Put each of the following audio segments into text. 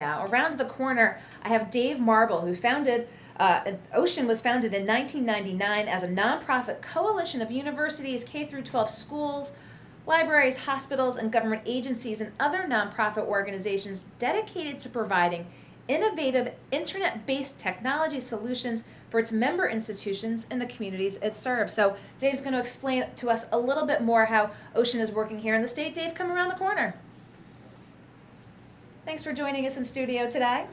Now, around the corner, I have Dave Marble, who founded OSHEAN was founded in 1999 as a nonprofit coalition of universities, K through 12 schools, libraries, hospitals, and government agencies and other nonprofit organizations dedicated to providing innovative internet-based technology solutions for its member institutions and the communities it serves. So Dave's going to explain to us a little bit more how OSHEAN is working here in the state. Dave, come around the corner. Thanks for joining us in studio today.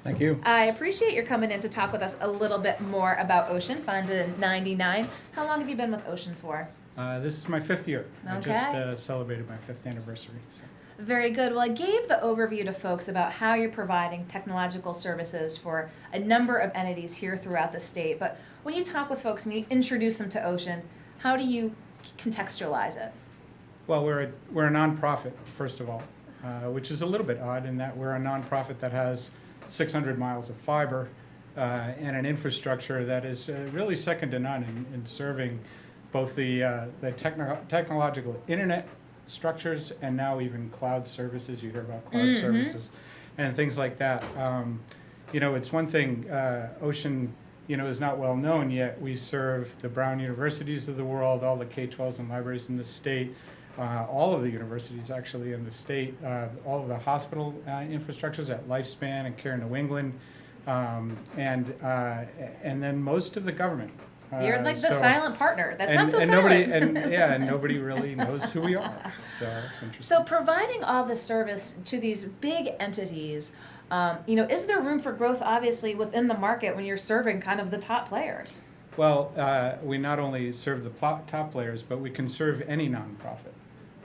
Thank you. I appreciate your coming in to talk with us a little bit more about OSHEAN, founded in '99. How long have you been with OSHEAN for? This is my 5th year. Okay. I just celebrated my 5th anniversary. So. Very good. Well, I gave the overview to folks about how you're providing technological services for a number of entities here throughout the state. But when you talk with folks and you introduce them to OSHEAN, how do you contextualize it? Well, we're a nonprofit, first of all, which is a little bit odd in that we're a nonprofit that has 600 miles of fiber and an infrastructure that is really second to none in serving both the technological internet structures and now even cloud services. You hear about cloud services and things like that. It's one thing, OSHEAN, is not well known yet. We serve the Brown universities of the world, all the K-12s and libraries in the state, all of the universities actually in the state, all of the hospital infrastructures at Lifespan and Care New England, and then most of the government. You're like the silent partner. That's not so silent. And nobody really knows who we are. So it's interesting. So providing all this service to these big entities, is there room for growth, obviously, within the market when you're serving kind of the top players? Well, we not only serve the top players, but we can serve any nonprofit.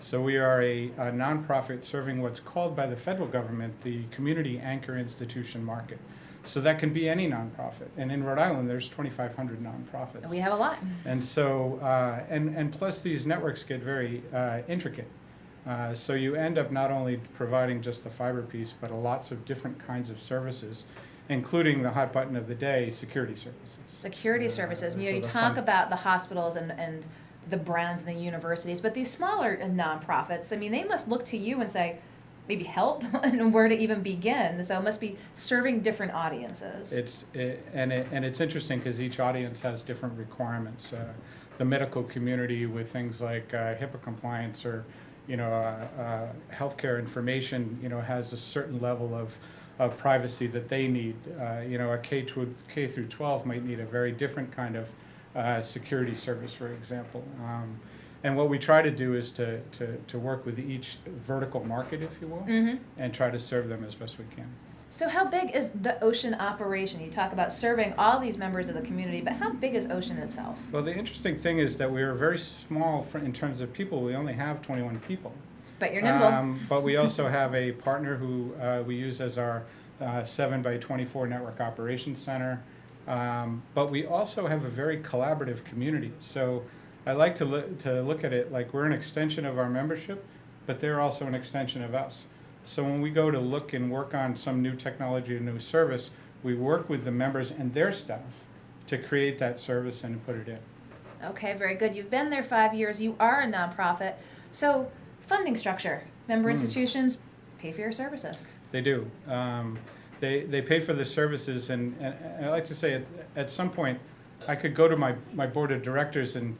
So we are a nonprofit serving what's called by the federal government the community anchor institution market. So that can be any nonprofit. And in Rhode Island, there's 2,500 nonprofits. We have a lot. And so, and plus these networks get very intricate. So you end up not only providing just the fiber piece, but lots of different kinds of services, including the hot button of the day, security services. Security services. So You talk about the hospitals and the Browns and the universities, but these smaller nonprofits, I mean, they must look to you and say, maybe help and where to even begin. So it must be serving different audiences. It's interesting because each audience has different requirements. The medical community with things like HIPAA compliance or healthcare information has a certain level of privacy that they need. A K through 12 might need a very different kind of security service, for example. And what we try to do is to work with each vertical market, if you will, and try to serve them as best we can. So how big is the OSHEAN operation? You talk about serving all these members of the community, but how big is OSHEAN itself? Well, the interesting thing is that we are very small in terms of people. We only have 21 people. But you're nimble. But we also have a partner who we use as our 7x24 network operations center. But we also have a very collaborative community. So I like to look at it like we're an extension of our membership, but they're also an extension of us. So when we go to look and work on some new technology or new service, we work with the members and their staff to create that service and put it in. Okay, very good. You've been there 5 years. You are a nonprofit. So funding structure, member institutions pay for your services. They do. They pay for the services, and I like to say at some point I could go to my board of directors and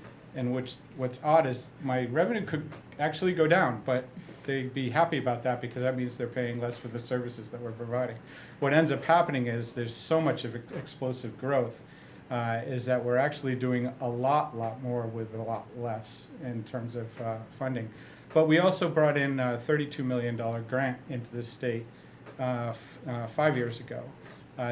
what's odd is my revenue could actually go down, but they'd be happy about that because that means they're paying less for the services that we're providing. What ends up happening is there's so much of explosive growth is that we're actually doing a lot more with a lot less in terms of funding. But we also brought in a $32 million grant into the state 5 years ago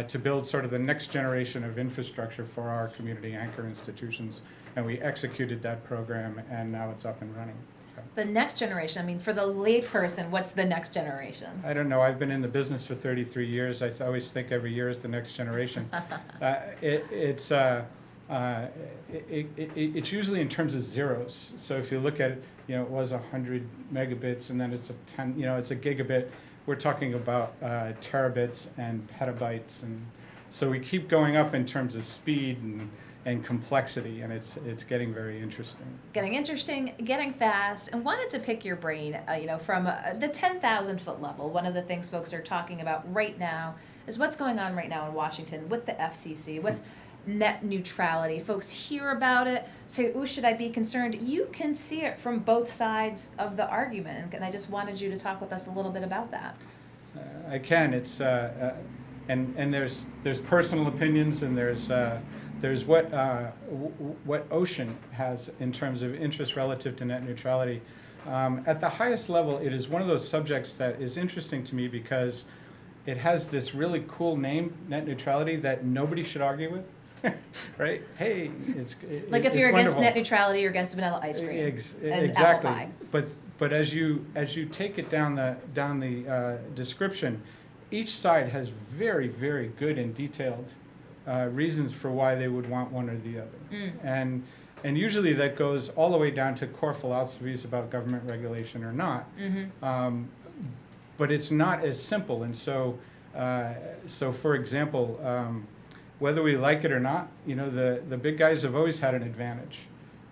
to build sort of the next generation of infrastructure for our community anchor institutions. And we executed that program, and now it's up and running. So. The next generation, I mean, for the layperson, what's the next generation? I don't know. I've been in the business for 33 years. I always think every year is the next generation. It's usually in terms of zeros. So if you look at it, it was 100 megabits, and then it's it's a gigabit. We're talking about terabits and petabytes, and so we keep going up in terms of speed and and complexity, and it's getting very interesting. Getting interesting, getting fast, and wanted to pick your brain, from the 10,000 foot level. One of the things folks are talking about right now is what's going on right now in Washington with the FCC, with net neutrality. Folks hear about it, say, "Ooh, should I be concerned?" You can see it from both sides of the argument, and I just wanted you to talk with us a little bit about that. I can. It's and there's personal opinions, and there's what OSHEAN has in terms of interest relative to net neutrality. At the highest level, it is one of those subjects that is interesting to me because it has this really cool name, net neutrality, that nobody should argue with. Right? Hey, Like if you're it's against wonderful. net neutrality or against vanilla ice cream and Exactly. apple pie. But as you take it down the description, each side has very, very good and detailed reasons for why they would want one or the other. And usually that goes all the way down to core philosophies about government regulation or not. But it's not as simple. And so for example, whether we like it or not, the big guys have always had an advantage,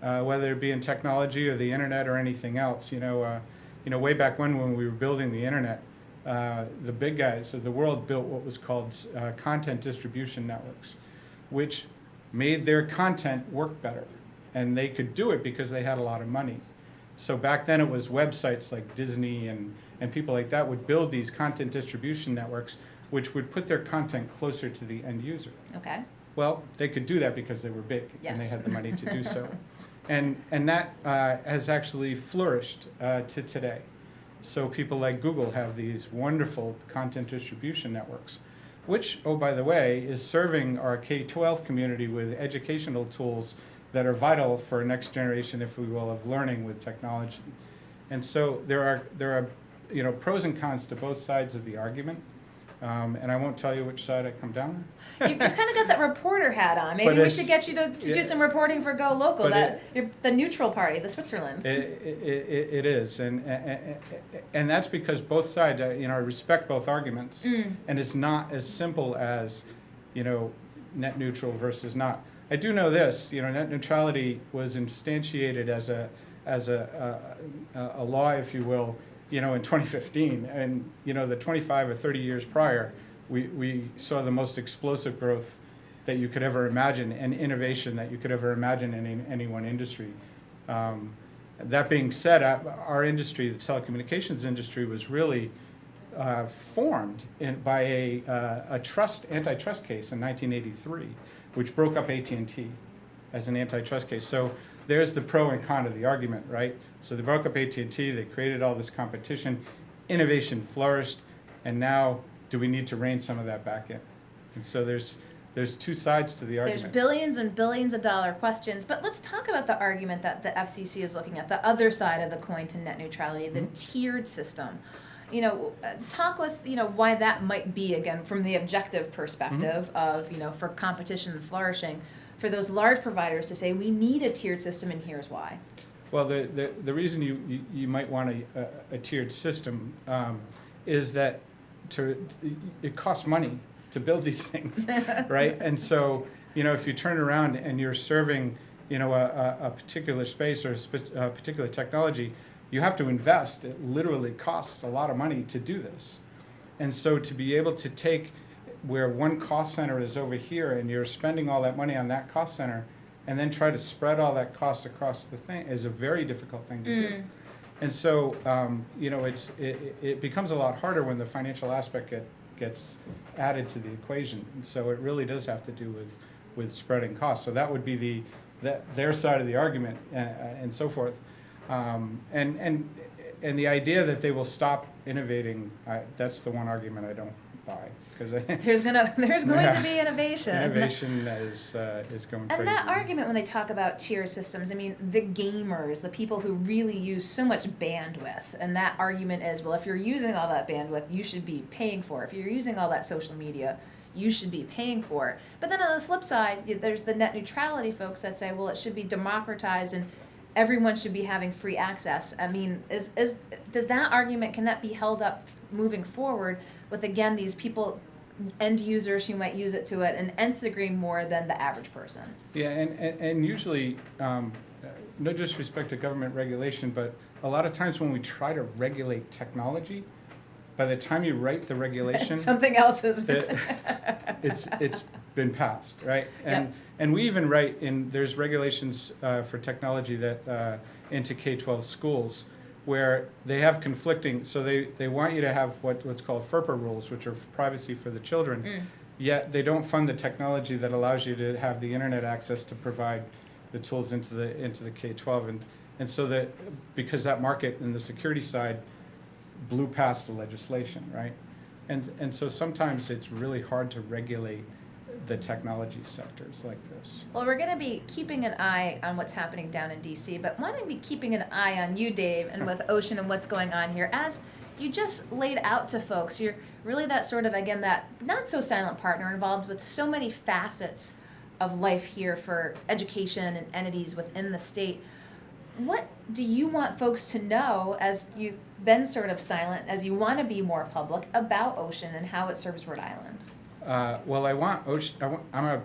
whether it be in technology or the internet or anything else. Way back when we were building the internet, the big guys of the world built what was called content distribution networks, which made their content work better. And they could do it because they had a lot of money. So back then it was websites like Disney and people like that would build these content distribution networks, which would put their content closer to the end user. Okay. Well, they could do that because they were big and they Yes. had the money to do so. And that has actually flourished to today. So people like Google have these wonderful content distribution networks, which, oh, by the way, is serving our K-12 community with educational tools that are vital for a next generation, if we will, of learning with technology. And so there are pros and cons to both sides of the argument. And I won't tell you which side I come down on. You've kind of got that reporter hat on. Maybe But we it's- should get you to do some reporting for GoLocal, But you're the neutral party, the Switzerland. It is, and that's because both sides, I respect both arguments, and it's not as simple as, net neutral versus not. I do know this, net neutrality was instantiated as a law, if you will, in 2015, and the 25 or 30 years prior, we saw the most explosive growth that you could ever imagine and innovation that you could ever imagine in any one industry. That being said, our industry, the telecommunications industry, was really formed by a antitrust case in 1983, which broke up AT&T as an antitrust case. So there's the pro and con of the argument, right? So they broke up AT&T, they created all this competition, innovation flourished, and now do we need to rein some of that back in? And so there's two sides to the argument. There's billions and billions of dollar questions, but let's talk about the argument that the FCC is looking at, the other side of the coin to net neutrality, the tiered system. Talk with, why that might be, again, from the objective perspective of, for competition and flourishing, for those large providers to say, we need a tiered system and here's why. Well, the reason you might want a tiered system is that it costs money to build these things, right? And so, if you turn around and you're serving, a particular space or a particular technology, you have to invest. It literally costs a lot of money to do this. And so to be able to take where one cost center is over here and you're spending all that money on that cost center and then try to spread all that cost across the thing is a very difficult thing to do. And so, it becomes a lot harder when the financial aspect gets added to the equation. And so it really does have to do with spreading costs. So that would be their side of the argument and so forth. And the idea that they will stop innovating, that's the one argument I don't buy, because there's going to be innovation. Innovation is going crazy. And that argument, when they talk about tier systems, I mean, the gamers, the people who really use so much bandwidth, and that argument is, well, if you're using all that bandwidth, you should be paying for it. If you're using all that social media, you should be paying for it. But then on the flip side, there's the net neutrality folks that say, well, it should be democratized and everyone should be having free access. I mean, does that argument, can that be held up moving forward with, again, these people end users who might use it to an nth degree more than the average person. Yeah, and usually, no disrespect to government regulation, but a lot of times when we try to regulate technology, by the time you write the regulation, Something else is. it's been passed, right? And we even write there's regulations for technology that into K-12 schools where they have conflicting, so they want you to have what's called FERPA rules, which are privacy for the children, yet they don't fund the technology that allows you to have the internet access to provide the tools into the K-12, and so that because that market and the security side blew past the legislation, right? And so sometimes it's really hard to regulate the technology sectors like this. Well, we're going to be keeping an eye on what's happening down in D.C., but want to be keeping an eye on you, Dave, and with OSHEAN and what's going on here. As you just laid out to folks, you're really that sort of, again, that not so silent partner involved with so many facets of life here for education and entities within the state. What do you want folks to know, as you've been sort of silent, as you want to be more public, about OSHEAN and how it serves Rhode Island? Well, I want OSHAN, I'm a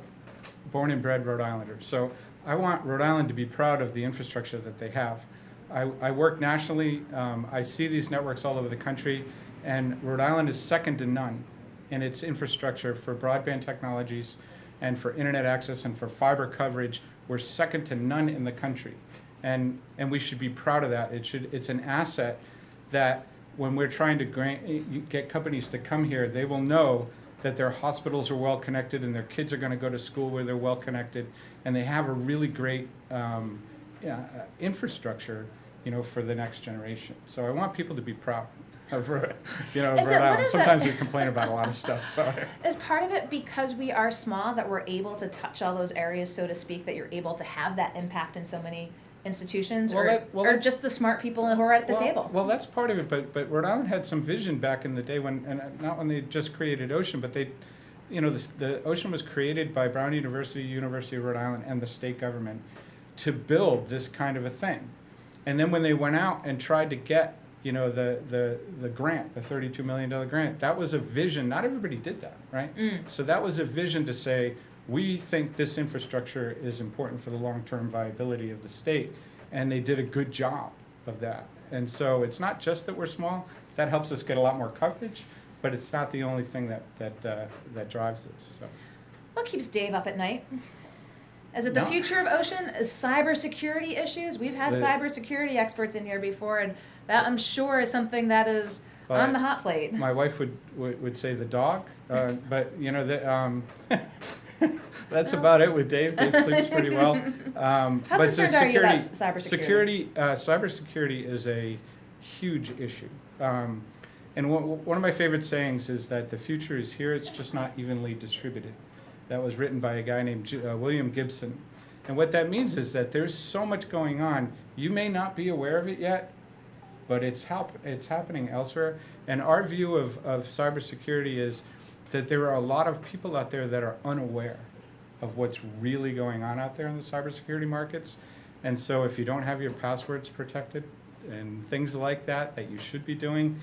born and bred Rhode Islander, so I want Rhode Island to be proud of the infrastructure that they have. I work nationally, I see these networks all over the country, and Rhode Island is second to none in its infrastructure for broadband technologies and for internet access and for fiber coverage. We're second to none in the country. And we should be proud of that. It's an asset that when we're trying to get companies to come here, they will know that their hospitals are well connected and their kids are going to go to school where they're well connected, and they have a really great infrastructure, for the next generation. So I want people to be proud of, Rhode Island. Sometimes we complain about a lot of stuff. So is part of it because we are small that we're able to touch all those areas, so to speak, that you're able to have that impact in so many institutions, or just the smart people who are at the table? Well, that's part of it, but Rhode Island had some vision back in the day not when they just created OSHAN, but the OSHAN was created by Brown University, University of Rhode Island, and the state government to build this kind of a thing. And then when they went out and tried to get, the grant, the $32 million grant, that was a vision. Not everybody did that, right? So that was a vision to say, we think this infrastructure is important for the long-term viability of the state, and they did a good job of that. And so it's not just that we're small, that helps us get a lot more coverage, but it's not the only thing that drives this. So. What keeps Dave up at night? Is it the future of OSHAN? Is cybersecurity issues? We've had cybersecurity experts in here before, and that, I'm sure, is something that is on the hot plate. My wife would say the dog, but that's about it with Dave. Dave sleeps pretty well. How concerned are you about cybersecurity? Cybersecurity is a huge issue. And one of my favorite sayings is that the future is here, it's just not evenly distributed. That was written by a guy named William Gibson. And what that means is that there's so much going on. You may not be aware of it yet, but it's happening elsewhere. And our view of cybersecurity is that there are a lot of people out there that are unaware of what's really going on out there in the cybersecurity markets. And so if you don't have your passwords protected and things like that you should be doing,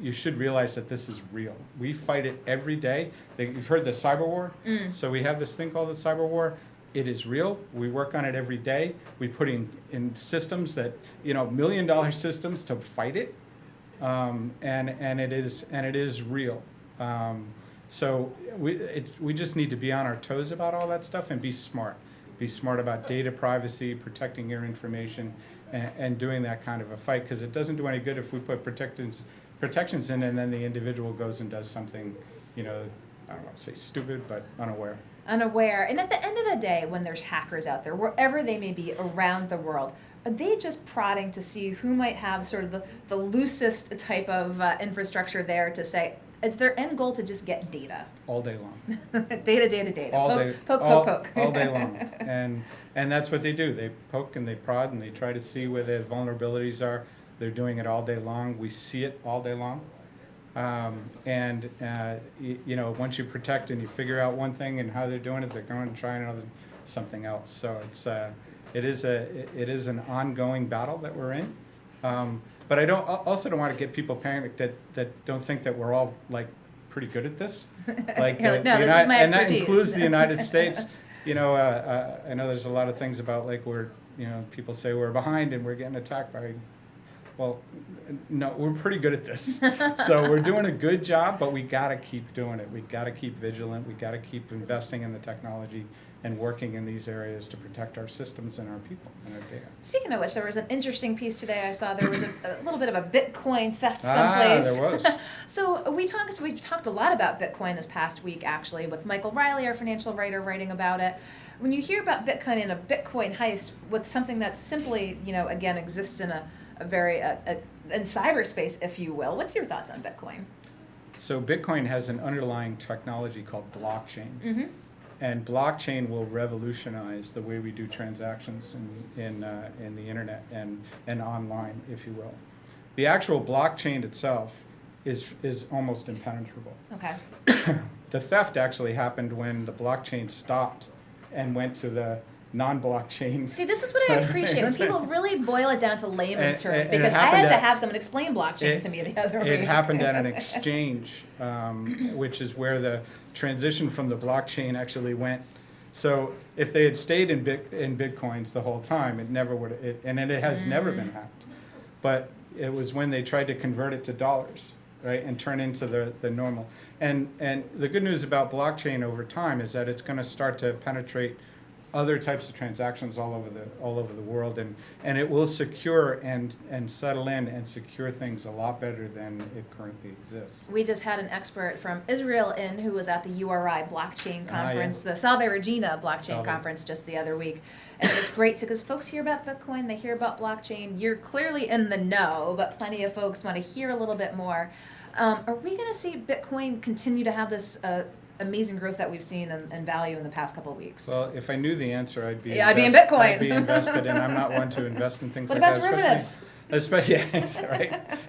you should realize that this is real. We fight it every day. You've heard the cyber war? So we have this thing called the cyber war. It is real. We work on it every day. We put in systems that, $1 million systems to fight it. And it is real. So we just need to be on our toes about all that stuff and be smart. Be smart about data privacy, protecting your information, and doing that kind of a fight, because it doesn't do any good if we put protections in and then the individual goes and does something, I don't want to say stupid, but unaware. And at the end of the day, when there's hackers out there, wherever they may be around the world, are they just prodding to see who might have sort of the loosest type of infrastructure there to say, it's their end goal to just get data? All day long. Data. Poke. All day long. And that's what they do. They poke and they prod and they try to see where their vulnerabilities are. They're doing it all day long. We see it all day long. Once you protect and you figure out one thing and how they're doing it, they're going to try something else. So it is an ongoing battle that we're in. But I also don't want to get people panicked that don't think that we're all like pretty good at this. Like, You're like, no, this is my and that expertise. includes the United States. I know there's a lot of things about like people say we're behind and we're getting attacked by. Well, no, we're pretty good at this. So we're doing a good job, but we got to keep doing it. We got to keep vigilant. We got to keep investing in the technology and working in these areas to protect our systems and our people and our data. Speaking of which, there was an interesting piece today I saw. There was a little bit of a Bitcoin theft someplace. There was. So we've talked a lot about Bitcoin this past week, actually, with Michael Riley, our financial writer, writing about it. When you hear about Bitcoin and a Bitcoin heist with something that simply, again, exists in a very in cyberspace, if you will, what's your thoughts on Bitcoin? So Bitcoin has an underlying technology called blockchain. Mm-hmm. And blockchain will revolutionize the way we do transactions in the internet and online, if you will. The actual blockchain itself is almost impenetrable. Okay. The theft actually happened when the blockchain stopped and went to the non-blockchain. See, this is what I appreciate when people really boil it down to layman's terms, and because I had to have someone explain blockchain to me the other week. It happened at an exchange, which is where the transition from the blockchain actually went. So if they had stayed in Bitcoins the whole time, it never would. And it has never been hacked. But it was when they tried to convert it to dollars, right, and turn into the normal. And the good news about blockchain over time is that it's going to start to penetrate other types of transactions all over the world, and it will secure and settle in and secure things a lot better than it currently exists. We just had an expert from Israel in who was at the URI blockchain conference, the Salve Regina blockchain conference just the other week. And it was great because folks hear about Bitcoin, they hear about blockchain. You're clearly in the know, but plenty of folks want to hear a little bit more. Are we going to see Bitcoin continue to have this amazing growth that we've seen in value in the past couple of weeks? Well, if I knew the answer, I'd be in Bitcoin. I'd be invested, and I'm not one to invest in things what like about that. derivatives?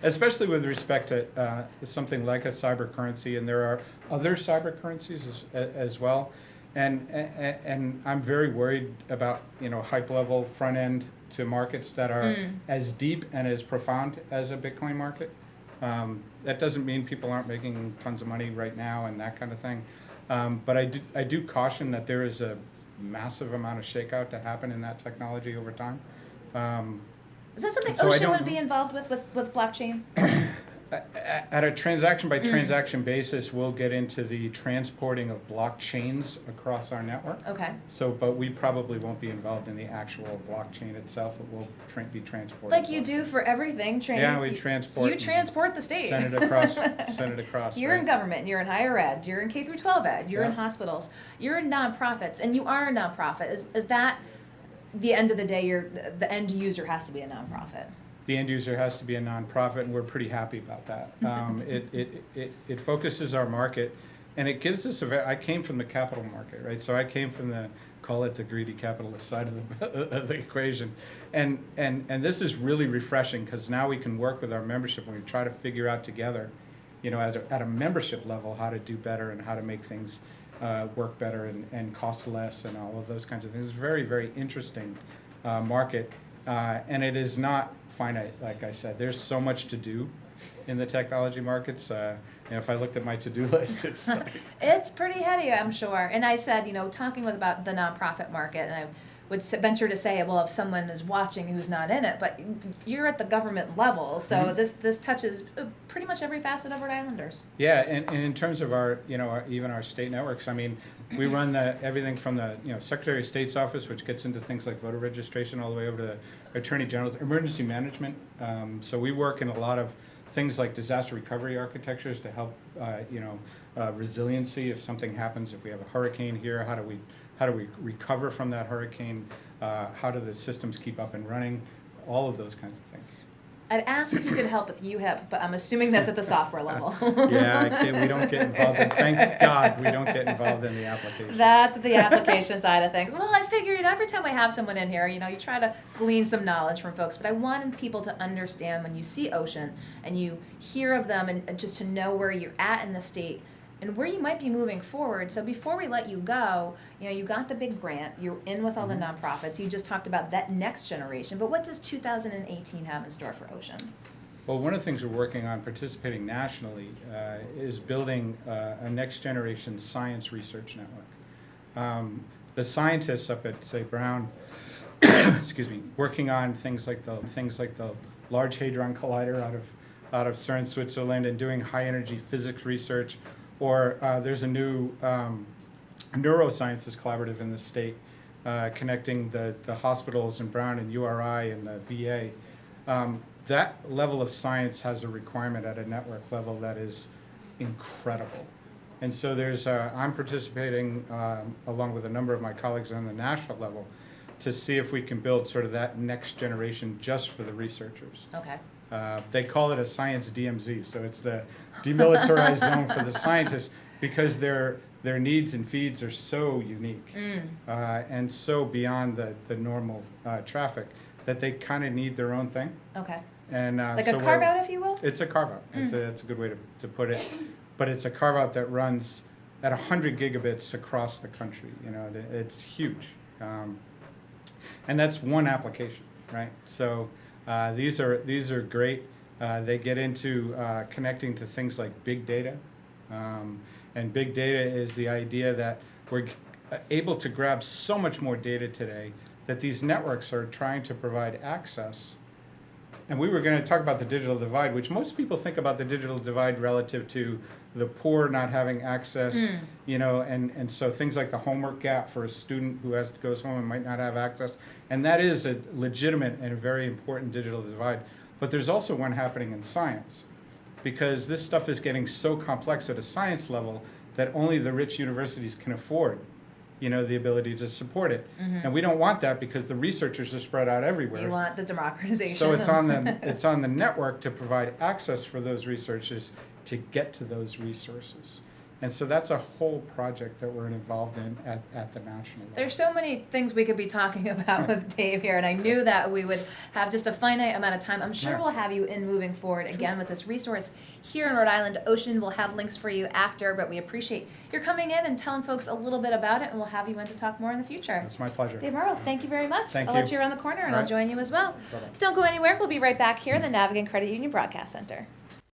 Especially with respect to something like a cyber currency, and there are other cyber currencies as well. And I'm very worried about hype level front end to markets that are as deep and as profound as a Bitcoin market. That doesn't mean people aren't making tons of money right now and that kind of thing. But I do caution that there is a massive amount of shakeout to happen in that technology over time. Is that something so OSHEAN would be involved with blockchain? At a transaction by transaction basis, we'll get into the transporting of blockchains across our network. Okay. But we probably won't be involved in the actual blockchain itself. It will be transported. Like you do for everything. We transport. You transport the state. Send it across. You're in government. You're in higher ed. You're in K through 12 ed. You're in hospitals. You're in nonprofits, and you are a nonprofit. Is that the end of the day? The end user has to be a nonprofit. The end user has to be a nonprofit, and we're pretty happy about that. It focuses our market, and it gives us I came from the capital market, right? So I came from call it the greedy capitalist side of the equation, and this is really refreshing because now we can work with our membership and we try to figure out together, at a membership level how to do better and how to make things work better and cost less and all of those kinds of things. It's a very, very interesting market, and it is not finite. Like I said, there's so much to do in the technology markets. If I looked at my to-do list, it's like it's pretty heady, I'm sure. And I said, talking about the nonprofit market, and I would venture to say, well, if someone is watching who's not in it, but you're at the government level, so this touches pretty much every facet of Rhode Islanders. Yeah, and in terms of our, even our state networks, I mean, we run everything from the Secretary of State's office, which gets into things like voter registration, all the way over to the Attorney General's emergency management. So we work in a lot of things like disaster recovery architectures to help, resiliency if something happens. If we have a hurricane here, how do we recover from that hurricane? How do the systems keep up and running? All of those kinds of things. I'd ask if you could help with UHIP, but I'm assuming that's at the software level. We don't get involved thank God we don't get involved in the application. That's the application side of things. Well, I figured every time I have someone in here, you try to glean some knowledge from folks, but I wanted people to understand when you see OSHEAN and you hear of them and just to know where you're at in the state and where you might be moving forward. So before we let you go, you got the big grant, you're in with all the nonprofits, you just talked about that next generation, but what does 2018 have in store for OSHEAN? Well, one of the things we're working on, participating nationally, is building a next generation science research network. The scientists up at, say, Brown, excuse me, working on things like the Large Hadron Collider out of CERN, Switzerland, and doing high energy physics research, or there's a new neurosciences collaborative in the state connecting the hospitals in Brown and URI and the VA. That level of science has a requirement at a network level that is incredible. And so I'm participating along with a number of my colleagues on the national level to see if we can build sort of that next generation just for the researchers. Okay. They call it a science DMZ, so it's the demilitarized zone for the scientists, because their needs and feeds are so unique and so beyond the normal traffic that they kind of need their own thing. Okay. And like so a carve out, if you will? It's a carve out. It's a good way to put it. But it's a carve out that runs at 100 gigabits across the country. You know, it's huge. And that's one application, right? So these are great. They get into connecting to things like big data. And big data is the idea that we're able to grab so much more data today that these networks are trying to provide access. And we were going to talk about the digital divide, which most people think about the digital divide relative to the poor not having access, you know, and so things like the homework gap for a student who goes home and might not have access. And that is a legitimate and a very important digital divide. But there's also one happening in science, because this stuff is getting so complex at a science level that only the rich universities can afford, you know, the ability to support it. And we don't want that, because the researchers are spread out everywhere. You want the democratization. So it's on the network to provide access for those researchers to get to those resources. And so that's a whole project that we're involved in at the national level. There's so many things we could be talking about with Dave here, and I knew that we would have just a finite amount of time. I'm sure we'll have you in moving forward again with this resource here in Rhode Island. OSHEAN will have links for you after, but we appreciate your coming in and telling folks a little bit about it, and we'll have you in to talk more in the future. It's my pleasure. Dave Marble, thank you very much. Thank I'll you. let you around the corner, and All I'll right. join you as well. Bye-bye. Don't go anywhere. We'll be right back here in the Navigant Credit Union Broadcast Center.